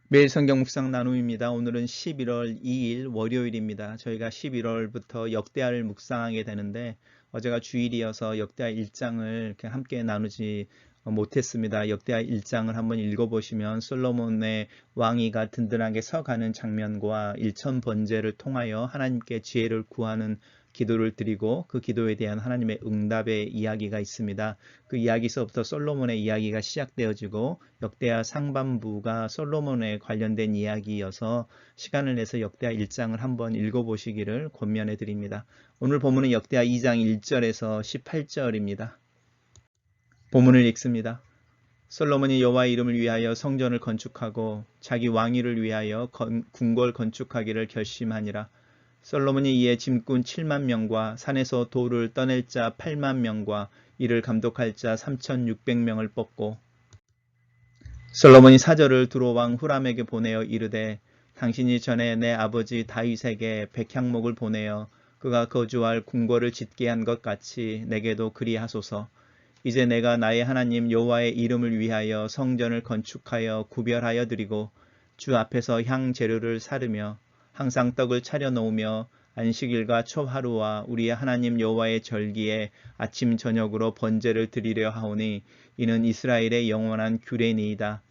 매일 성경 묵상 나눔입니다. 오늘은 11월 2일 월요일입니다. 저희가 11월부터 역대하를 묵상하게 되는데 어제가 주일이어서 역대하 1장을 함께 나누지 못했습니다. 역대하 1장을 한번 읽어보시면 솔로몬의 왕위가 든든하게 서가는 장면과 일천 번제를 통하여 하나님께 지혜를 구하는 기도를 드리고 그 기도에 대한 하나님의 응답의 이야기가 있습니다. 그 이야기서부터 솔로몬의 이야기가 시작되어지고 역대하 상반부가 솔로몬에 관련된 이야기여서 시간을 내서 역대하 1장을 한번 읽어보시기를 권면해 드립니다. 오늘 본문은 역대하 2장 1절에서 18절입니다. 본문을 읽습니다. 솔로몬이 여호와의 이름을 위하여 성전을 건축하고 자기 왕위를 위하여 궁궐 건축하기를 결심하니라. 솔로몬이 이에 짐꾼 7만 명과 산에서 돌을 떠낼 자 8만 명과 이를 감독할 자 3,600명을 뽑고 솔로몬이 사절을 두로 왕 후람에게 보내어 이르되 당신이 전에 내 아버지 다윗에게 백향목을 보내어 그가 거주할 궁궐을 짓게 한 것 같이 내게도 그리하소서. 이제 내가 나의 하나님 여호와의 이름을 위하여 성전을 건축하여 구별하여 드리고 주 앞에서 향 재료를 사르며 항상 떡을 차려 놓으며 안식일과 초하루와 우리의 하나님 여호와의 절기에 아침 저녁으로 번제를 드리려 하오니 이는 이스라엘의 영원한 규례니이다.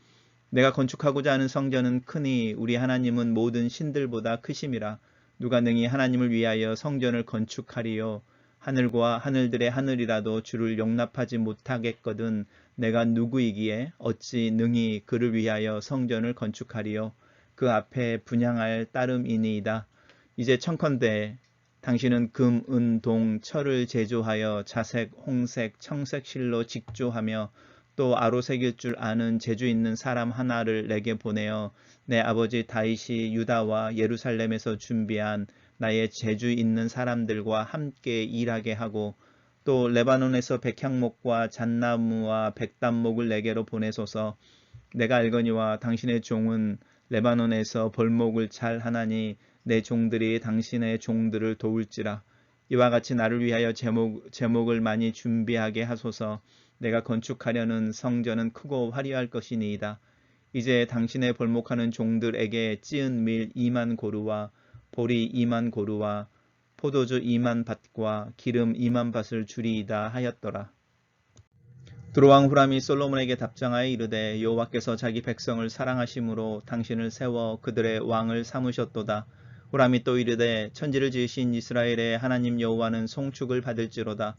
내가 건축하고자 하는 성전은 크니 우리 하나님은 모든 신들보다 크심이라. 누가 능히 하나님을 위하여 성전을 건축하리요. 하늘과 하늘들의 하늘이라도 주를 용납하지 못하겠거든 내가 누구이기에 어찌 능히 그를 위하여 성전을 건축하리요. 그 앞에 분향할 따름이니이다. 이제 청컨대 당신은 금, 은, 동, 철을 제조하여 자색, 홍색, 청색 실로 직조하며 또 아로새길 줄 아는 재주 있는 사람 하나를 내게 보내어 내 아버지 다윗이 유다와 예루살렘에서 준비한 나의 재주 있는 사람들과 함께 일하게 하고 또 레바논에서 백향목과 잣나무와 백단목을 내게로 보내소서. 내가 알거니와 당신의 종은 레바논에서 벌목을 잘 하나니 내 종들이 당신의 종들을 도울지라. 이와 같이 나를 위하여 제목을 많이 준비하게 하소서. 내가 건축하려는 성전은 크고 화려할 것이니이다. 이제 당신의 벌목하는 종들에게 찌은 밀 2만 고루와 보리 2만 고루와 포도주 2만 밭과 기름 2만 밭을 주리이다 하였더라. 두로왕 후람이 솔로몬에게 답장하여 이르되 여호와께서 자기 백성을 사랑하심으로 당신을 세워 그들의 왕을 삼으셨도다. 후람이 또 이르되 천지를 지으신 이스라엘의 하나님 여호와는 송축을 받을지로다.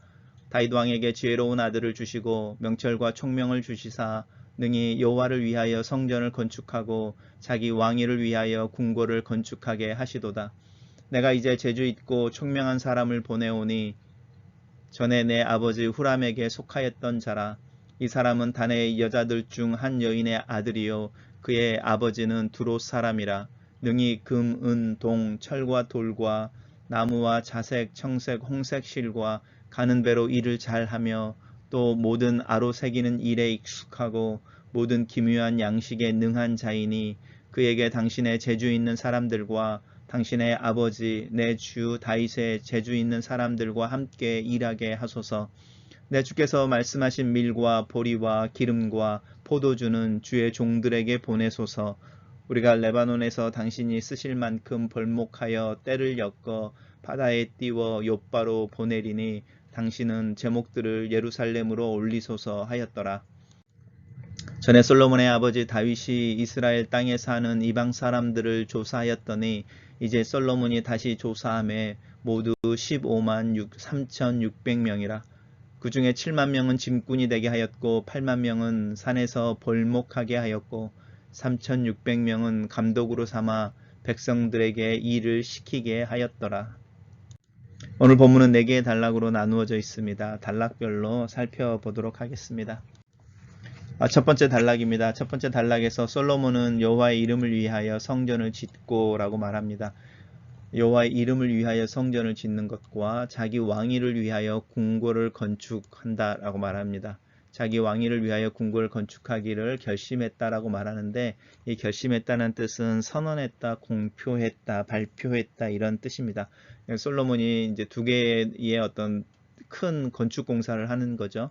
다윗 왕에게 지혜로운 아들을 주시고 명철과 총명을 주시사 능히 여호와를 위하여 성전을 건축하고 자기 왕위를 위하여 궁궐을 건축하게 하시도다. 내가 이제 재주 있고 총명한 사람을 보내오니 전에 내 아버지 후람에게 속하였던 자라. 이 사람은 다네의 여자들 중 한 여인의 아들이요 그의 아버지는 두롯 사람이라. 능히 금, 은, 동, 철과 돌과 나무와 자색, 청색, 홍색 실과 가는 배로 일을 잘하며 또 모든 아로 새기는 일에 익숙하고 모든 기묘한 양식에 능한 자이니 그에게 당신의 재주 있는 사람들과 당신의 아버지 내 주 다윗의 재주 있는 사람들과 함께 일하게 하소서. 내 주께서 말씀하신 밀과 보리와 기름과 포도주는 주의 종들에게 보내소서. 우리가 레바논에서 당신이 쓰실 만큼 벌목하여 때를 엮어 바다에 띄워 욥바로 보내리니 당신은 제목들을 예루살렘으로 올리소서 하였더라. 전에 솔로몬의 아버지 다윗이 이스라엘 땅에 사는 이방 사람들을 조사하였더니 이제 솔로몬이 다시 조사함에 모두 15만 3,600명이라. 그 중에 7만 명은 짐꾼이 되게 하였고 8만 명은 산에서 벌목하게 하였고 3,600명은 감독으로 삼아 백성들에게 일을 시키게 하였더라. 오늘 본문은 4개의 단락으로 나누어져 있습니다. 단락별로 살펴보도록 하겠습니다. 첫 번째 단락입니다. 첫 번째 단락에서 솔로몬은 여호와의 이름을 위하여 성전을 짓고 라고 말합니다. 여호와의 이름을 위하여 성전을 짓는 것과 자기 왕위를 위하여 궁궐을 건축한다 라고 말합니다. 자기 왕위를 위하여 궁궐을 건축하기를 결심했다라고 말하는데 이 결심했다는 뜻은 선언했다, 공표했다, 발표했다 이런 뜻입니다. 솔로몬이 이제 2개의 어떤 큰 건축 공사를 하는 거죠.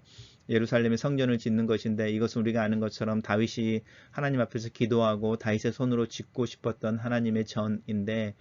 예루살렘에 성전을 짓는 것인데, 이것은 우리가 아는 것처럼 다윗이 하나님 앞에서 기도하고 다윗의 손으로 짓고 싶었던 하나님의 전인데,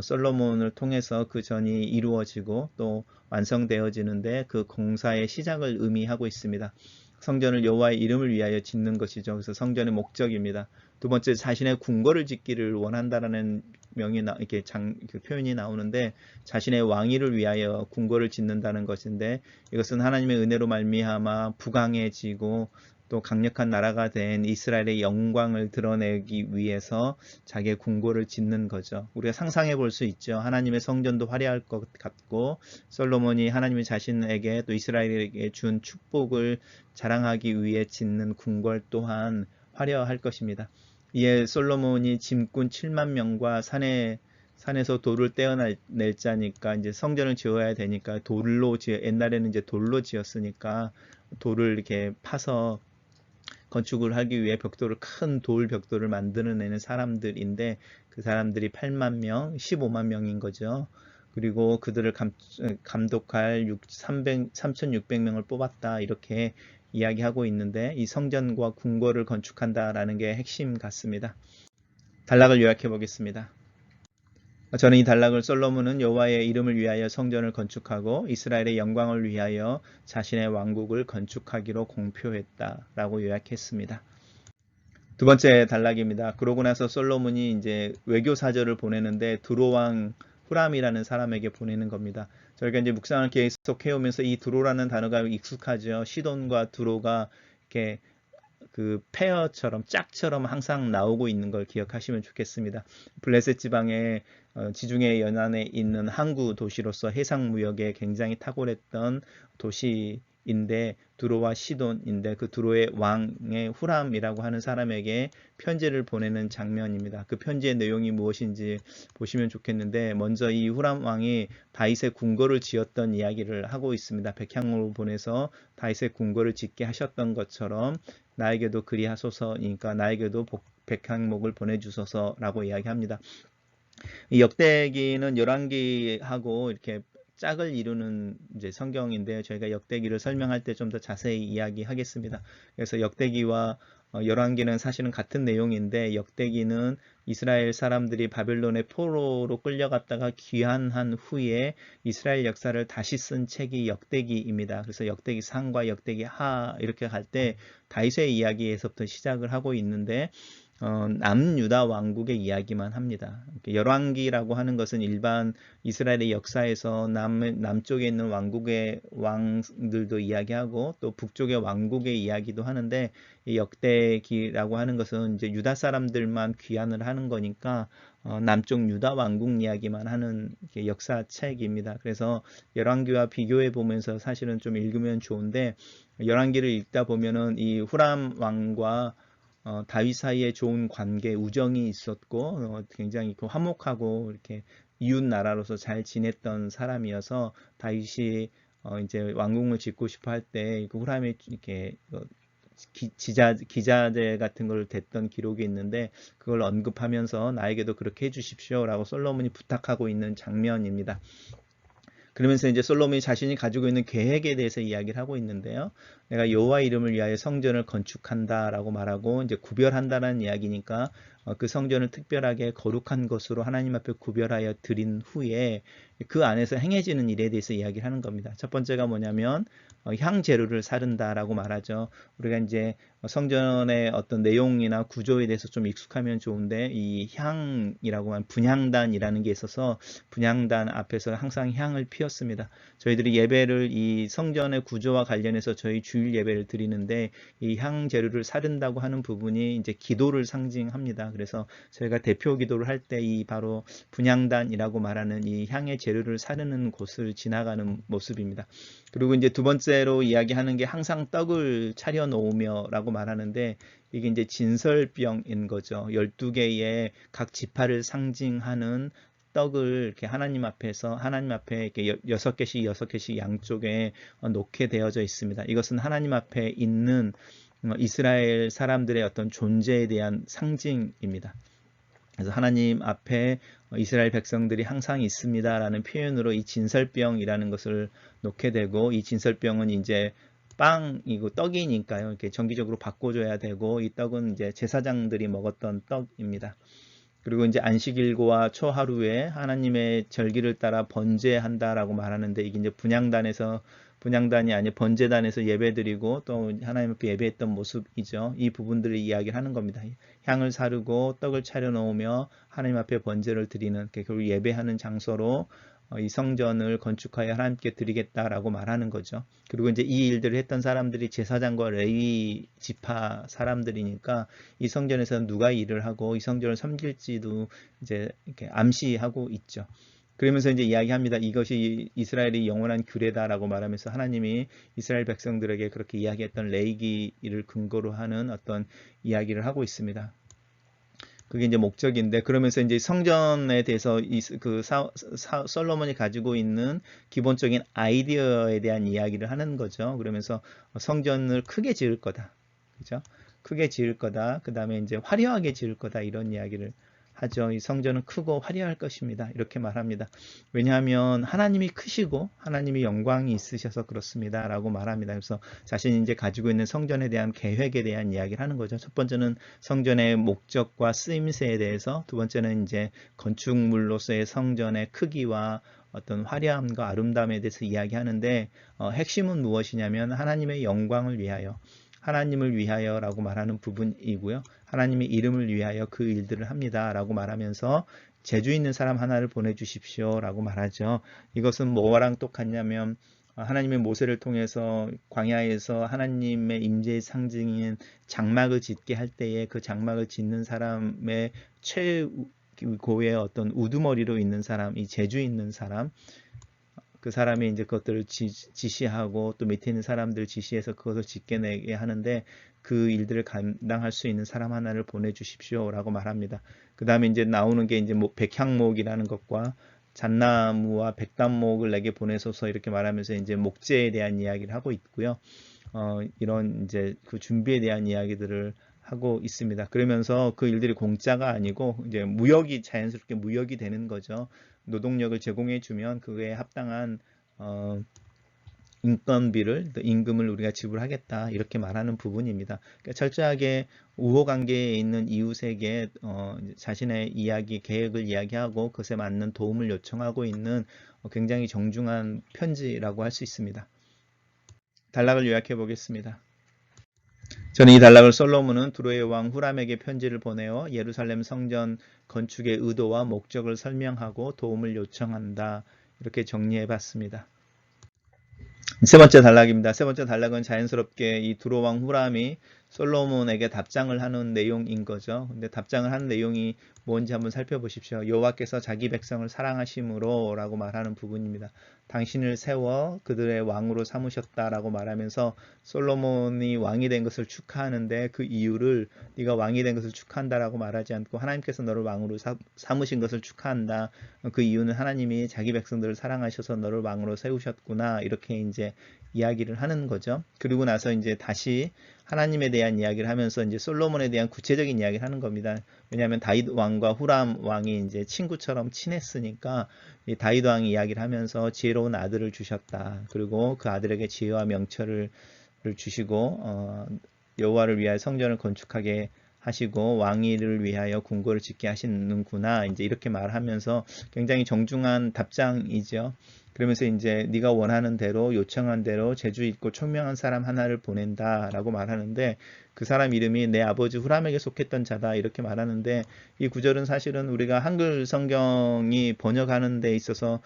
솔로몬을 통해서 그 전이 이루어지고 또 완성되어지는데 그 공사의 시작을 의미하고 있습니다. 성전을 여호와의 이름을 위하여 짓는 것이죠. 그래서 성전의 목적입니다. 두 번째, 자신의 궁궐을 짓기를 원한다라는 이렇게 그 표현이 나오는데, 자신의 왕위를 위하여 궁궐을 짓는다는 것인데, 이것은 하나님의 은혜로 말미암아 부강해지고 또 강력한 나라가 된 이스라엘의 영광을 드러내기 위해서 자기의 궁궐을 짓는 거죠. 우리가 상상해 볼 수 있죠. 하나님의 성전도 화려할 것 같고, 솔로몬이 하나님이 자신에게 또 이스라엘에게 준 축복을 자랑하기 위해 짓는 궁궐 또한 화려할 것입니다. 이에 솔로몬이 짐꾼 7만 명과 산에서 돌을 떼어낼 자니까 이제 성전을 지어야 되니까 옛날에는 이제 돌로 지었으니까 돌을 이렇게 파서 건축을 하기 위해 큰 돌 벽돌을 만들어내는 사람들인데, 그 사람들이 8만 명, 15만 명인 거죠. 그리고 그들을 감독할 3,600명을 뽑았다, 이렇게 이야기하고 있는데, 이 성전과 궁궐을 건축한다라는 게 핵심 같습니다. 단락을 요약해 보겠습니다. 저는 이 단락을 솔로몬은 여호와의 이름을 위하여 성전을 건축하고 이스라엘의 영광을 위하여 자신의 왕국을 건축하기로 공표했다라고 요약했습니다. 두 번째 단락입니다. 그러고 나서 솔로몬이 이제 외교 사절을 보내는데 두로왕 후람이라는 사람에게 보내는 겁니다. 저희가 이제 묵상을 계속 해오면서 이 두로라는 단어가 익숙하죠. 시돈과 두로가 이렇게 그 페어처럼 짝처럼 항상 나오고 있는 걸 기억하시면 좋겠습니다. 블레셋 지방의 지중해 연안에 있는 항구 도시로서 해상 무역에 굉장히 탁월했던 도시인데, 두로와 시돈인데, 그 두로의 왕의 후람이라고 하는 사람에게 편지를 보내는 장면입니다. 그 편지의 내용이 무엇인지 보시면 좋겠는데, 먼저 이 후람 왕이 다윗의 궁궐을 지었던 이야기를 하고 있습니다. 백향목을 보내서 다윗의 궁궐을 짓게 하셨던 것처럼 나에게도 그리하소서니까 나에게도 백향목을 보내주소서라고 이야기합니다. 이 역대기는 열왕기하고 이렇게 짝을 이루는 이제 성경인데, 저희가 역대기를 설명할 때 좀 더 자세히 이야기하겠습니다. 그래서 역대기와 열왕기는 사실은 같은 내용인데, 역대기는 이스라엘 사람들이 바벨론의 포로로 끌려갔다가 귀환한 후에 이스라엘 역사를 다시 쓴 책이 역대기입니다. 그래서 역대기 상과 역대기 하 이렇게 갈 때 다윗의 이야기에서부터 시작을 하고 있는데, 남유다 왕국의 이야기만 합니다. 열왕기라고 하는 것은 일반 이스라엘의 역사에서 남쪽에 있는 왕국의 왕들도 이야기하고 또 북쪽의 왕국의 이야기도 하는데, 이 역대기라고 하는 것은 이제 유다 사람들만 귀환을 하는 거니까 남쪽 유다 왕국 이야기만 하는 역사책입니다. 그래서 열왕기와 비교해 보면서 사실은 좀 읽으면 좋은데, 열왕기를 읽다 보면은 이 후람 왕과 다윗 사이에 좋은 관계, 우정이 있었고 굉장히 화목하고 이렇게 이웃 나라로서 잘 지냈던 사람이어서 다윗이 이제 왕궁을 짓고 싶어 할 때 그 후람이 이렇게 기자재 같은 걸 댔던 기록이 있는데, 그걸 언급하면서 나에게도 그렇게 해주십시오라고 솔로몬이 부탁하고 있는 장면입니다. 그러면서 이제 솔로몬이 자신이 가지고 있는 계획에 대해서 이야기를 하고 있는데요. 내가 여호와 이름을 위하여 성전을 건축한다라고 말하고, 이제 구별한다는 이야기니까 그 성전을 특별하게 거룩한 것으로 하나님 앞에 구별하여 드린 후에 그 안에서 행해지는 일에 대해서 이야기를 하는 겁니다. 첫 번째가 뭐냐면 향 재료를 사른다라고 말하죠. 우리가 이제 성전의 어떤 내용이나 구조에 대해서 좀 익숙하면 좋은데, 이 향이라고 하는 분향단이라는 게 있어서 분향단 앞에서 항상 향을 피웠습니다. 저희들이 예배를 이 성전의 구조와 관련해서 저희 주일 예배를 드리는데, 이 향 재료를 사른다고 하는 부분이 이제 기도를 상징합니다. 그래서 저희가 대표 기도를 할 때 이 바로 분향단이라고 말하는 이 향의 재료를 사르는 곳을 지나가는 모습입니다. 그리고 이제 두 번째로 이야기하는 게 항상 떡을 차려 놓으며라고 말하는데, 이게 이제 진설병인 거죠. 12개의 각 지파를 상징하는 떡을 이렇게 하나님 앞에 이렇게 6개씩 양쪽에 놓게 되어져 있습니다. 이것은 하나님 앞에 있는 이스라엘 사람들의 어떤 존재에 대한 상징입니다. 그래서 하나님 앞에 이스라엘 백성들이 항상 있습니다라는 표현으로 이 진설병이라는 것을 놓게 되고, 이 진설병은 이제 빵이고 떡이니까요. 이렇게 정기적으로 바꿔줘야 되고, 이 떡은 이제 제사장들이 먹었던 떡입니다. 그리고 이제 안식일과 초하루에 하나님의 절기를 따라 번제한다라고 말하는데, 이게 이제 분향단이 아니라 번제단에서 예배드리고 또 하나님 앞에 예배했던 모습이죠. 이 부분들을 이야기를 하는 겁니다. 향을 사르고 떡을 차려 놓으며 하나님 앞에 번제를 드리는, 결국 예배하는 장소로 이 성전을 건축하여 하나님께 드리겠다라고 말하는 거죠. 그리고 이제 이 일들을 했던 사람들이 제사장과 레위 지파 사람들이니까 이 성전에서 누가 일을 하고 이 성전을 섬길지도 이제 이렇게 암시하고 있죠. 그러면서 이제 이야기합니다. 이것이 이스라엘의 영원한 규례다라고 말하면서 하나님이 이스라엘 백성들에게 그렇게 이야기했던 레위기를 근거로 하는 어떤 이야기를 하고 있습니다. 그게 이제 목적인데, 그러면서 이제 성전에 대해서 솔로몬이 가지고 있는 기본적인 아이디어에 대한 이야기를 하는 거죠. 그러면서 성전을 크게 지을 거다. 그죠? 크게 지을 거다. 그 다음에 이제 화려하게 지을 거다. 이런 이야기를 하죠. 이 성전은 크고 화려할 것입니다. 이렇게 말합니다. 왜냐하면 하나님이 크시고 하나님이 영광이 있으셔서 그렇습니다. 라고 말합니다. 그래서 자신이 이제 가지고 있는 성전에 대한 계획에 대한 이야기를 하는 거죠. 첫 번째는 성전의 목적과 쓰임새에 대해서, 두 번째는 이제 건축물로서의 성전의 크기와 어떤 화려함과 아름다움에 대해서 이야기하는데, 핵심은 무엇이냐면 하나님의 영광을 위하여, 하나님을 위하여라고 말하는 부분이고요. 하나님의 이름을 위하여 그 일들을 합니다. 라고 말하면서 재주 있는 사람 하나를 보내주십시오. 라고 말하죠. 이것은 뭐랑 똑같냐면 하나님의 모세를 통해서 광야에서 하나님의 임재의 상징인 장막을 짓게 할 때에 그 장막을 짓는 사람의 최고의 어떤 우두머리로 있는 사람, 이 재주 있는 사람, 그 사람이 이제 그것들을 지시하고 또 밑에 있는 사람들 지시해서 그것을 짓게내게 하는데, 그 일들을 감당할 수 있는 사람 하나를 보내주십시오라고 말합니다. 그 다음에 이제 나오는 게 이제 백향목이라는 것과 잣나무와 백단목을 내게 보내소서 이렇게 말하면서 이제 목재에 대한 이야기를 하고 있고요. 이런 이제 그 준비에 대한 이야기들을 하고 있습니다. 그러면서 그 일들이 공짜가 아니고 이제 자연스럽게 무역이 되는 거죠. 노동력을 제공해 주면 그에 합당한 인건비를, 임금을 우리가 지불하겠다 이렇게 말하는 부분입니다. 그러니까 철저하게 우호관계에 있는 이웃에게 자신의 이야기, 계획을 이야기하고 그것에 맞는 도움을 요청하고 있는 굉장히 정중한 편지라고 할 수 있습니다. 단락을 요약해 보겠습니다. 저는 이 단락을 솔로몬은 두로의 왕 후람에게 편지를 보내어 예루살렘 성전 건축의 의도와 목적을 설명하고 도움을 요청한다. 이렇게 정리해 봤습니다. 세 번째 단락입니다. 세 번째 단락은 자연스럽게 이 두로 왕 후람이 솔로몬에게 답장을 하는 내용인 거죠. 근데 답장을 하는 내용이 뭔지 한번 살펴보십시오. 여호와께서 자기 백성을 사랑하심으로 라고 말하는 부분입니다. 당신을 세워 그들의 왕으로 삼으셨다라고 말하면서 솔로몬이 왕이 된 것을 축하하는데, 그 이유를 네가 왕이 된 것을 축하한다라고 말하지 않고 하나님께서 너를 왕으로 삼으신 것을 축하한다. 그 이유는 하나님이 자기 백성들을 사랑하셔서 너를 왕으로 세우셨구나. 이렇게 이제 이야기를 하는 거죠. 그리고 나서 이제 다시 하나님에 대한 이야기를 하면서 이제 솔로몬에 대한 구체적인 이야기를 하는 겁니다. 왜냐하면 다윗 왕과 후람 왕이 이제 친구처럼 친했으니까 이 다윗 왕이 이야기를 하면서 지혜로운 아들을 주셨다. 그리고 그 아들에게 지혜와 명철을 주시고 여호와를 위하여 성전을 건축하게 하시고 왕위를 위하여 궁궐을 짓게 하시는구나. 이제 이렇게 말하면서 굉장히 정중한 답장이죠. 그러면서 이제 네가 원하는 대로, 요청한 대로 재주 있고 총명한 사람 하나를 보낸다라고 말하는데, 그 사람 이름이 내 아버지 후람에게 속했던 자다 이렇게 말하는데, 이 구절은 사실은 우리가 한글 성경이 번역하는 데 있어서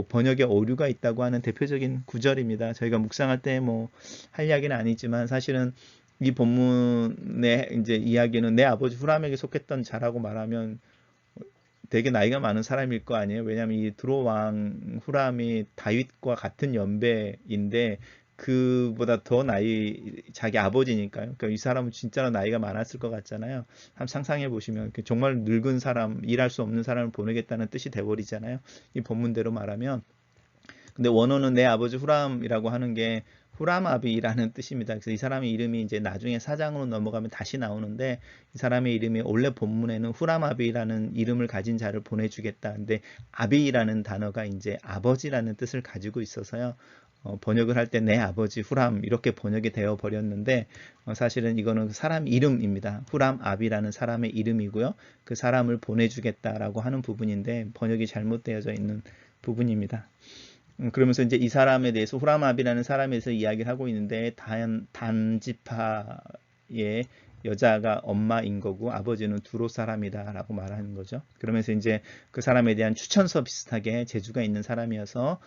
번역에 오류가 있다고 하는 대표적인 구절입니다. 저희가 묵상할 때 뭐 할 이야기는 아니지만 사실은 이 본문의 이제 이야기는 내 아버지 후람에게 속했던 자라고 말하면 되게 나이가 많은 사람일 거 아니에요. 왜냐하면 이 두로 왕 후람이 다윗과 같은 연배인데 그보다 더 자기 아버지니까요. 그러니까 이 사람은 진짜로 나이가 많았을 것 같잖아요. 한번 상상해 보시면 정말 늙은 사람, 일할 수 없는 사람을 보내겠다는 뜻이 돼버리잖아요. 이 본문대로 말하면. 근데 원어는 내 아버지 후람이라고 하는 게 후람아비라는 뜻입니다. 그래서 이 사람의 이름이 이제 나중에 4장으로 넘어가면 다시 나오는데 이 사람의 이름이 원래 본문에는 후람아비라는 이름을 가진 자를 보내주겠다. 근데 아비라는 단어가 이제 아버지라는 뜻을 가지고 있어서요. 번역을 할 때 내 아버지 후람 이렇게 번역이 되어 버렸는데 사실은 이거는 사람 이름입니다. 후람 아비라는 사람의 이름이고요. 그 사람을 보내주겠다라고 하는 부분인데 번역이 잘못되어져 있는 부분입니다. 그러면서 이제 이 사람에 대해서 후라마비라는 사람에 대해서 이야기를 하고 있는데 단지파의 여자가 엄마인 거고 아버지는 두로 사람이다라고 말하는 거죠. 그러면서 이제 그 사람에 대한 추천서 비슷하게 재주가 있는 사람이어서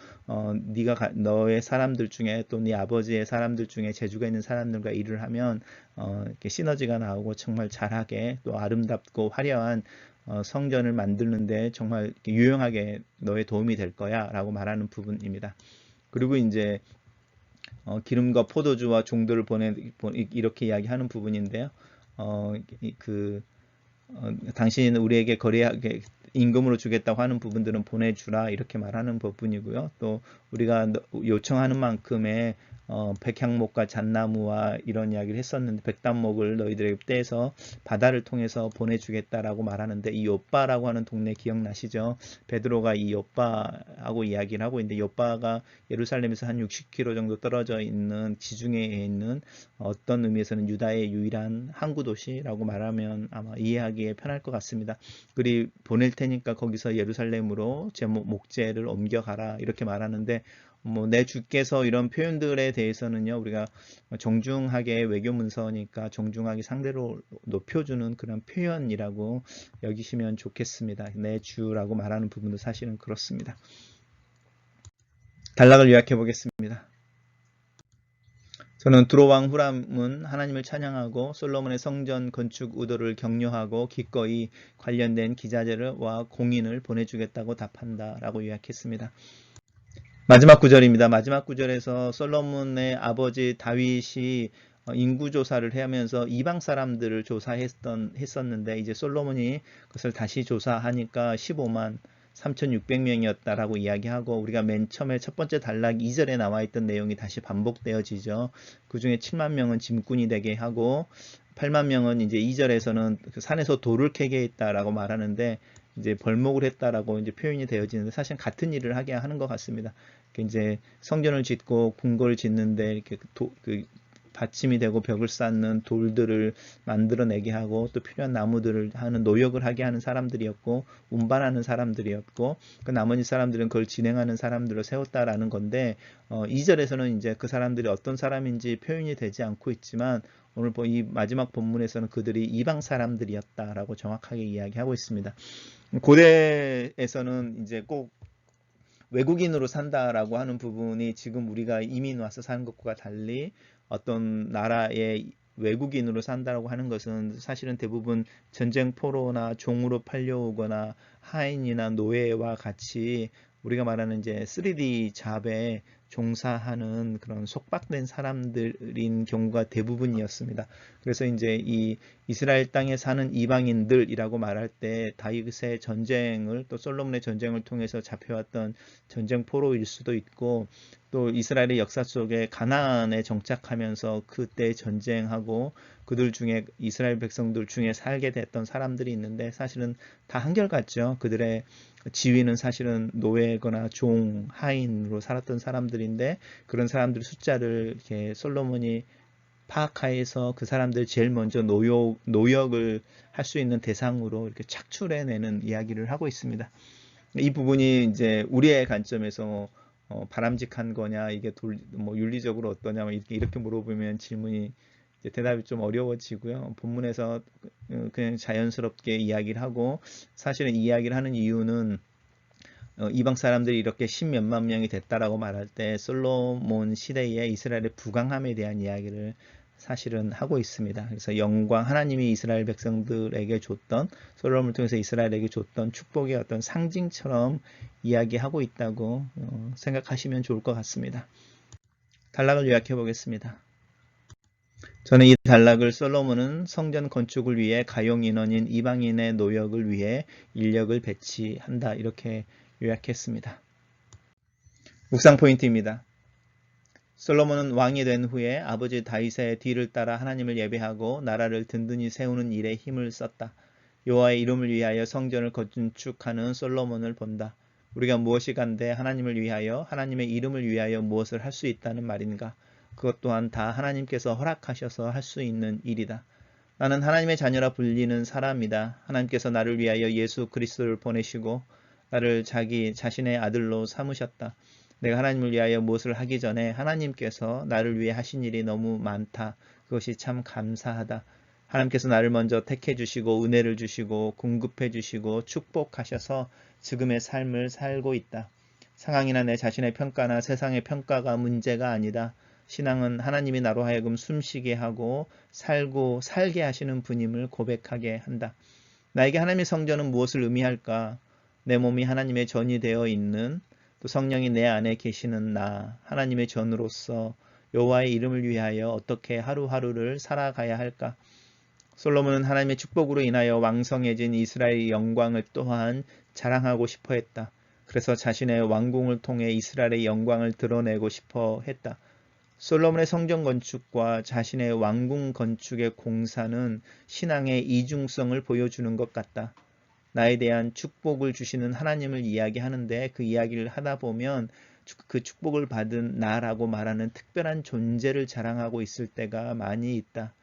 네가 너의 사람들 중에 또 네 아버지의 사람들 중에 재주가 있는 사람들과 일을 하면 이렇게 시너지가 나오고 정말 잘하게 또 아름답고 화려한 성전을 만드는데 정말 유용하게 너의 도움이 될 거야 라고 말하는 부분입니다. 그리고 이제 기름과 포도주와 종들을 이렇게 이야기하는 부분인데요. 당신은 우리에게 거래하게 임금으로 주겠다고 하는 부분들은 보내주라 이렇게 말하는 부분이고요. 또 우리가 요청하는 만큼의 백향목과 잣나무와 이런 이야기를 했었는데 백단목을 너희들에게 떼서 바다를 통해서 보내주겠다라고 말하는데 이 욥바라고 하는 동네 기억나시죠? 베드로가 이 욥바하고 이야기를 하고 있는데 욥바가 예루살렘에서 한 60km 정도 떨어져 있는 지중해에 있는 어떤 의미에서는 유다의 유일한 항구 도시라고 말하면 아마 이해하기에 편할 것 같습니다. 그리 보낼 테니까 거기서 예루살렘으로 제 목재를 옮겨가라 이렇게 말하는데 내 주께서 이런 표현들에 대해서는요 우리가 정중하게 외교 문서니까 정중하게 상대로 높여주는 그런 표현이라고 여기시면 좋겠습니다. 내 주라고 말하는 부분도 사실은 그렇습니다. 단락을 요약해 보겠습니다. 저는 두로왕 후람은 하나님을 찬양하고 솔로몬의 성전 건축 의도를 격려하고 기꺼이 관련된 기자재와 공인을 보내주겠다고 답한다 라고 요약했습니다. 마지막 구절입니다. 마지막 구절에서 솔로몬의 아버지 다윗이 인구조사를 하면서 이방 사람들을 조사했었는데 이제 솔로몬이 그것을 다시 조사하니까 15만 3,600명이었다라고 이야기하고 우리가 맨 처음에 첫 번째 단락 2절에 나와 있던 내용이 다시 반복되어지죠. 그 중에 7만 명은 짐꾼이 되게 하고 8만 명은 이제 2절에서는 그 산에서 돌을 캐게 했다라고 말하는데 이제 벌목을 했다라고 이제 표현이 되어지는데 사실 같은 일을 하게 하는 것 같습니다. 이제 성전을 짓고 궁궐을 짓는데 이렇게 받침이 되고 벽을 쌓는 돌들을 만들어내게 하고 또 필요한 나무들을 하는 노역을 하게 하는 사람들이었고 운반하는 사람들이었고 그 나머지 사람들은 그걸 진행하는 사람들을 세웠다라는 건데 2절에서는 이제 그 사람들이 어떤 사람인지 표현이 되지 않고 있지만 오늘 이 마지막 본문에서는 그들이 이방 사람들이었다라고 정확하게 이야기하고 있습니다. 고대에서는 이제 꼭 외국인으로 산다라고 하는 부분이 지금 우리가 이민 와서 사는 것과 달리 어떤 나라의 외국인으로 산다라고 하는 것은 사실은 대부분 전쟁 포로나 종으로 팔려오거나 하인이나 노예와 같이 우리가 말하는 이제 3D 잡에 종사하는 그런 속박된 사람들인 경우가 대부분이었습니다. 그래서 이제 이 이스라엘 땅에 사는 이방인들이라고 말할 때 다윗의 전쟁을 또 솔로몬의 전쟁을 통해서 잡혀왔던 전쟁 포로일 수도 있고 또 이스라엘의 역사 속에 가나안에 정착하면서 그때 전쟁하고 그들 중에 이스라엘 백성들 중에 살게 됐던 사람들이 있는데 사실은 다 한결같죠. 그들의 지위는 사실은 노예거나 종, 하인으로 살았던 사람들인데 그런 사람들 숫자를 이렇게 솔로몬이 파악하에서 그 사람들 제일 먼저 노역을 할 수 있는 대상으로 이렇게 착출해내는 이야기를 하고 있습니다. 이 부분이 이제 우리의 관점에서 바람직한 거냐 이게 윤리적으로 어떠냐 이렇게 물어보면 질문이 대답이 좀 어려워지고요. 본문에서 그냥 자연스럽게 이야기를 하고 사실은 이야기를 하는 이유는 이방 사람들이 이렇게 10몇만 명이 됐다라고 말할 때 솔로몬 시대의 이스라엘의 부강함에 대한 이야기를 사실은 하고 있습니다. 그래서 영광 하나님이 이스라엘 백성들에게 줬던 솔로몬을 통해서 이스라엘에게 줬던 축복의 어떤 상징처럼 이야기하고 있다고 생각하시면 좋을 것 같습니다. 단락을 요약해 보겠습니다. 저는 이 단락을 솔로몬은 성전 건축을 위해 가용 인원인 이방인의 노역을 위해 인력을 배치한다 이렇게 요약했습니다. 묵상 포인트입니다. 솔로몬은 왕이 된 후에 아버지 다윗의 뒤를 따라 하나님을 예배하고 나라를 든든히 세우는 일에 힘을 썼다. 여호와의 이름을 위하여 성전을 건축하는 솔로몬을 본다. 우리가 무엇이 간데 하나님을 위하여 하나님의 이름을 위하여 무엇을 할 수 있다는 말인가? 그것 또한 다 하나님께서 허락하셔서 할 수 있는 일이다. 나는 하나님의 자녀라 불리는 사람이다. 하나님께서 나를 위하여 예수 그리스도를 보내시고 나를 자기 자신의 아들로 삼으셨다. 내가 하나님을 위하여 무엇을 하기 전에 하나님께서 나를 위해 하신 일이 너무 많다. 그것이 참 감사하다. 하나님께서 나를 먼저 택해 주시고 은혜를 주시고 공급해 주시고 축복하셔서 지금의 삶을 살고 있다. 상황이나 내 자신의 평가나 세상의 평가가 문제가 아니다. 신앙은 하나님이 나로 하여금 숨쉬게 하고 살게 하시는 분임을 고백하게 한다. 나에게 하나님의 성전은 무엇을 의미할까? 내 몸이 하나님의 전이 되어 있는, 또 성령이 내 안에 계시는 나, 하나님의 전으로서 여호와의 이름을 위하여 어떻게 하루하루를 살아가야 할까? 솔로몬은 하나님의 축복으로 인하여 왕성해진 이스라엘의 영광을 또한 자랑하고 싶어 했다. 그래서 자신의 왕궁을 통해 이스라엘의 영광을 드러내고 싶어 했다. 솔로몬의 성전 건축과 자신의 왕궁 건축의 공사는 신앙의 이중성을 보여주는 것 같다. 나에 대한 축복을 주시는 하나님을 이야기하는데 그 이야기를 하다 보면 그 축복을 받은 나라고 말하는 특별한 존재를 자랑하고 있을 때가 많이 있다.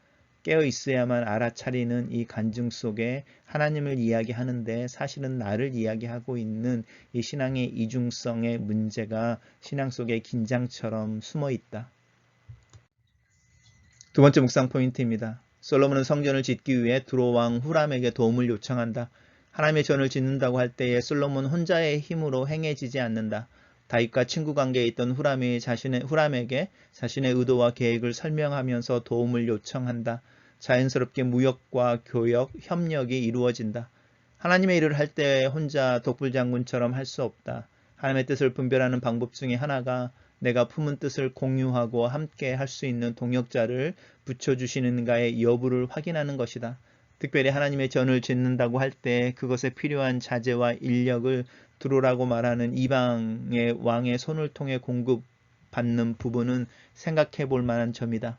깨어 있어야만 알아차리는 이 간증 속에 하나님을 이야기하는데 사실은 나를 이야기하고 있는 이 신앙의 이중성의 문제가 신앙 속에 긴장처럼 숨어 있다. 두 번째 묵상 포인트입니다. 솔로몬은 성전을 짓기 위해 두로 왕 후람에게 도움을 요청한다. 하나님의 전을 짓는다고 할 때에 솔로몬 혼자의 힘으로 행해지지 않는다. 다윗과 친구 관계에 있던 후람에게 자신의 의도와 계획을 설명하면서 도움을 요청한다. 자연스럽게 무역과 교역, 협력이 이루어진다. 하나님의 일을 할 때 혼자 독불장군처럼 할 수 없다. 하나님의 뜻을 분별하는 방법 중에 하나가 내가 품은 뜻을 공유하고 함께 할 수 있는 동역자를 붙여주시는가의 여부를 확인하는 것이다. 특별히 하나님의 전을 짓는다고 할 때 그것에 필요한 자재와 인력을 두로라고 말하는 이방의 왕의 손을 통해 공급받는 부분은 생각해 볼 만한 점이다.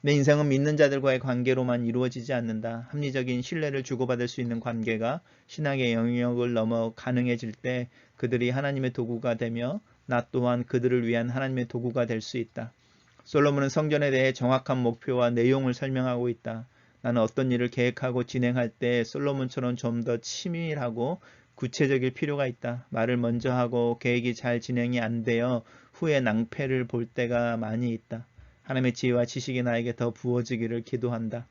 내 인생은 믿는 자들과의 관계로만 이루어지지 않는다. 합리적인 신뢰를 주고받을 수 있는 관계가 신앙의 영역을 넘어 가능해질 때 그들이 하나님의 도구가 되며 나 또한 그들을 위한 하나님의 도구가 될 수 있다. 솔로몬은 성전에 대해 정확한 목표와 내용을 설명하고 있다. 나는 어떤 일을 계획하고 진행할 때 솔로몬처럼 좀 더 치밀하고 구체적일 필요가 있다. 말을 먼저 하고 계획이 잘 진행이 안 되어 후에 낭패를 볼 때가 많이 있다. 하나님의 지혜와 지식이 나에게 더 부어지기를 기도한다.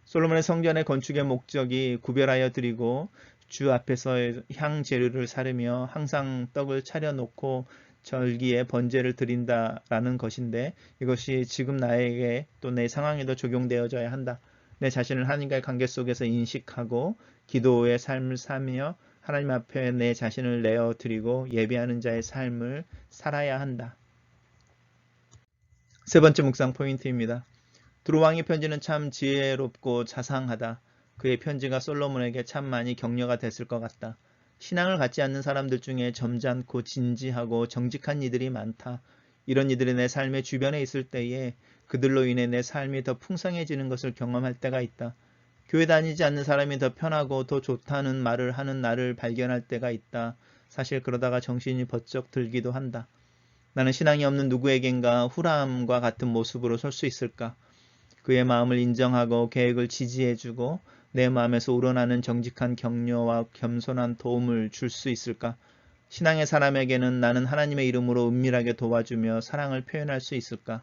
솔로몬의 성전의 건축의 목적이 구별하여 드리고 주 앞에서 향 재료를 사르며 항상 떡을 차려놓고 절기에 번제를 드린다라는 것인데 이것이 지금 나에게 또 내 상황에도 적용되어져야 한다. 내 자신을 하나님과의 관계 속에서 인식하고 기도의 삶을 사며 하나님 앞에 내 자신을 내어드리고 예배하는 자의 삶을 살아야 한다. 세 번째 묵상 포인트입니다. 두로 왕의 편지는 참 지혜롭고 자상하다. 그의 편지가 솔로몬에게 참 많이 격려가 됐을 것 같다. 신앙을 갖지 않는 사람들 중에 점잖고 진지하고 정직한 이들이 많다. 이런 이들이 내 삶의 주변에 있을 때에 그들로 인해 내 삶이 더 풍성해지는 것을 경험할 때가 있다. 교회 다니지 않는 사람이 더 편하고 더 좋다는 말을 하는 나를 발견할 때가 있다. 사실 그러다가 정신이 번쩍 들기도 한다. 나는 신앙이 없는 누구에겐가 후람과 같은 모습으로 설 수 있을까? 그의 마음을 인정하고 계획을 지지해주고 내 마음에서 우러나는 정직한 격려와 겸손한 도움을 줄 수 있을까? 신앙의 사람에게는 나는 하나님의 이름으로 은밀하게 도와주며 사랑을 표현할 수 있을까?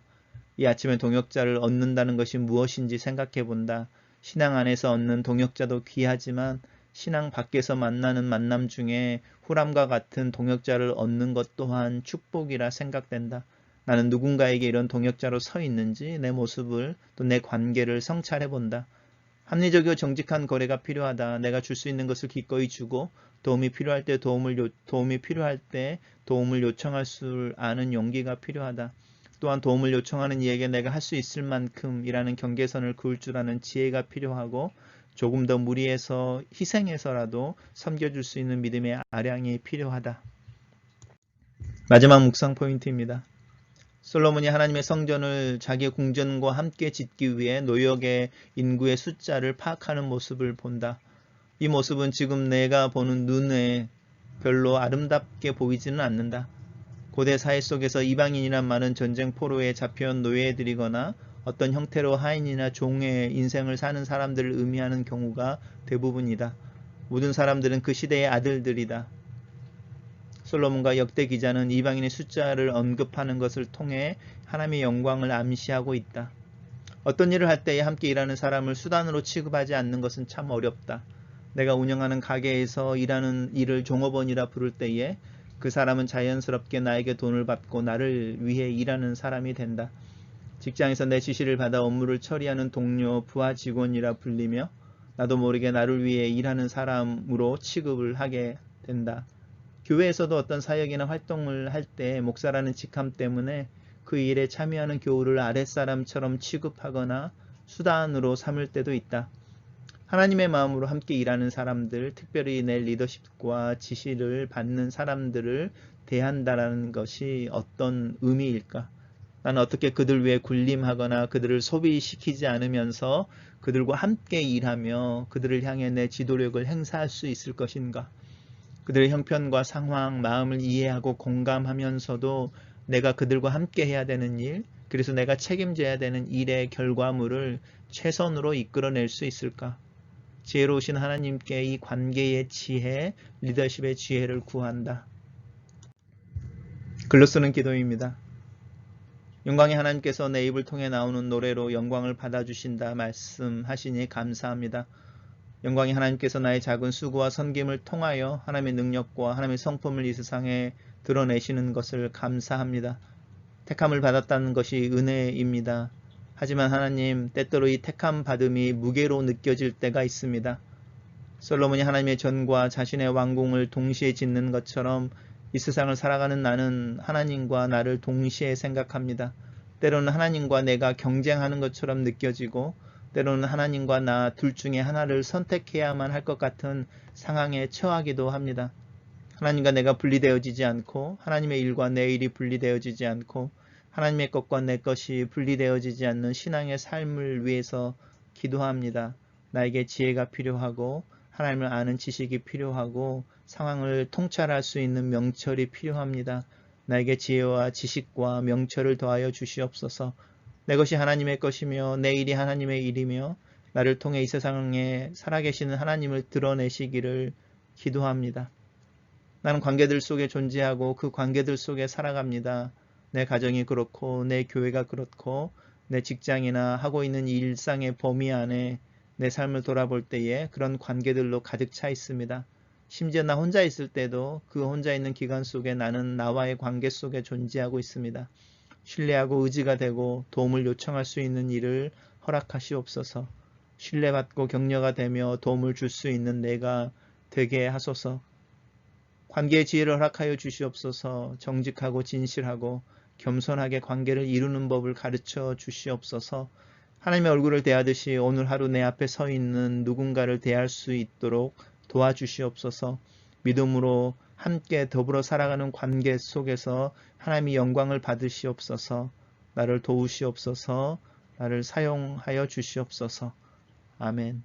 이 아침에 동역자를 얻는다는 것이 무엇인지 생각해 본다. 신앙 안에서 얻는 동역자도 귀하지만 신앙 밖에서 만나는 만남 중에 후람과 같은 동역자를 얻는 것 또한 축복이라 생각된다. 나는 누군가에게 이런 동역자로 서 있는지 내 모습을 또 내 관계를 성찰해 본다. 합리적이고 정직한 거래가 필요하다. 내가 줄 수 있는 것을 기꺼이 주고 도움이 필요할 때 도움을 요청할 줄 아는 용기가 필요하다. 또한 도움을 요청하는 이에게 내가 할 수 있을 만큼이라는 경계선을 그을 줄 아는 지혜가 필요하고 조금 더 무리해서 희생해서라도 섬겨줄 수 있는 믿음의 아량이 필요하다. 마지막 묵상 포인트입니다. 솔로몬이 하나님의 성전을 자기의 궁전과 함께 짓기 위해 노역의 인구의 숫자를 파악하는 모습을 본다. 이 모습은 지금 내가 보는 눈에 별로 아름답게 보이지는 않는다. 고대 사회 속에서 이방인이란 말은 전쟁 포로에 잡혀온 노예들이거나 어떤 형태로 하인이나 종의 인생을 사는 사람들을 의미하는 경우가 대부분이다. 모든 사람들은 그 시대의 아들들이다. 솔로몬과 역대 기자는 이방인의 숫자를 언급하는 것을 통해 하나님의 영광을 암시하고 있다. 어떤 일을 할 때에 함께 일하는 사람을 수단으로 취급하지 않는 것은 참 어렵다. 내가 운영하는 가게에서 일하는 일을 종업원이라 부를 때에 그 사람은 자연스럽게 나에게 돈을 받고 나를 위해 일하는 사람이 된다. 직장에서 내 지시를 받아 업무를 처리하는 동료, 부하 직원이라 불리며 나도 모르게 나를 위해 일하는 사람으로 취급을 하게 된다. 교회에서도 어떤 사역이나 활동을 할 때 목사라는 직함 때문에 그 일에 참여하는 교우를 아랫사람처럼 취급하거나 수단으로 삼을 때도 있다. 하나님의 마음으로 함께 일하는 사람들, 특별히 내 리더십과 지시를 받는 사람들을 대한다는 것이 어떤 의미일까? 나는 어떻게 그들 위해 군림하거나 그들을 소비시키지 않으면서 그들과 함께 일하며 그들을 향해 내 지도력을 행사할 수 있을 것인가? 그들의 형편과 상황, 마음을 이해하고 공감하면서도 내가 그들과 함께 해야 되는 일, 그래서 내가 책임져야 되는 일의 결과물을 최선으로 이끌어낼 수 있을까? 지혜로우신 하나님께 이 관계의 지혜, 리더십의 지혜를 구한다. 글로 쓰는 기도입니다. 영광의 하나님께서 내 입을 통해 나오는 노래로 영광을 받아주신다 말씀하시니 감사합니다. 영광의 하나님께서 나의 작은 수고와 섬김을 통하여 하나님의 능력과 하나님의 성품을 이 세상에 드러내시는 것을 감사합니다. 택함을 받았다는 것이 은혜입니다. 하지만 하나님, 때때로 이 택함 받음이 무게로 느껴질 때가 있습니다. 솔로몬이 하나님의 전과 자신의 왕궁을 동시에 짓는 것처럼 이 세상을 살아가는 나는 하나님과 나를 동시에 생각합니다. 때로는 하나님과 내가 경쟁하는 것처럼 느껴지고 때로는 하나님과 나 둘 중에 하나를 선택해야만 할 것 같은 상황에 처하기도 합니다. 하나님과 내가 분리되어지지 않고 하나님의 일과 내 일이 분리되어지지 않고 하나님의 것과 내 것이 분리되어지지 않는 신앙의 삶을 위해서 기도합니다. 나에게 지혜가 필요하고 하나님을 아는 지식이 필요하고 상황을 통찰할 수 있는 명철이 필요합니다. 나에게 지혜와 지식과 명철을 더하여 주시옵소서. 내 것이 하나님의 것이며 내 일이 하나님의 일이며 나를 통해 이 세상에 살아계시는 하나님을 드러내시기를 기도합니다. 나는 관계들 속에 존재하고 그 관계들 속에 살아갑니다. 내 가정이 그렇고 내 교회가 그렇고 내 직장이나 하고 있는 이 일상의 범위 안에 내 삶을 돌아볼 때에 그런 관계들로 가득 차 있습니다. 심지어 나 혼자 있을 때도 그 혼자 있는 기간 속에 나는 나와의 관계 속에 존재하고 있습니다. 신뢰하고 의지가 되고 도움을 요청할 수 있는 일을 허락하시옵소서. 신뢰받고 격려가 되며 도움을 줄 수 있는 내가 되게 하소서. 관계의 지혜를 허락하여 주시옵소서. 정직하고 진실하고 겸손하게 관계를 이루는 법을 가르쳐 주시옵소서. 하나님의 얼굴을 대하듯이 오늘 하루 내 앞에 서 있는 누군가를 대할 수 있도록 도와주시옵소서. 믿음으로 함께 더불어 살아가는 관계 속에서 하나님의 영광을 받으시옵소서. 나를 도우시옵소서. 나를 사용하여 주시옵소서. 아멘.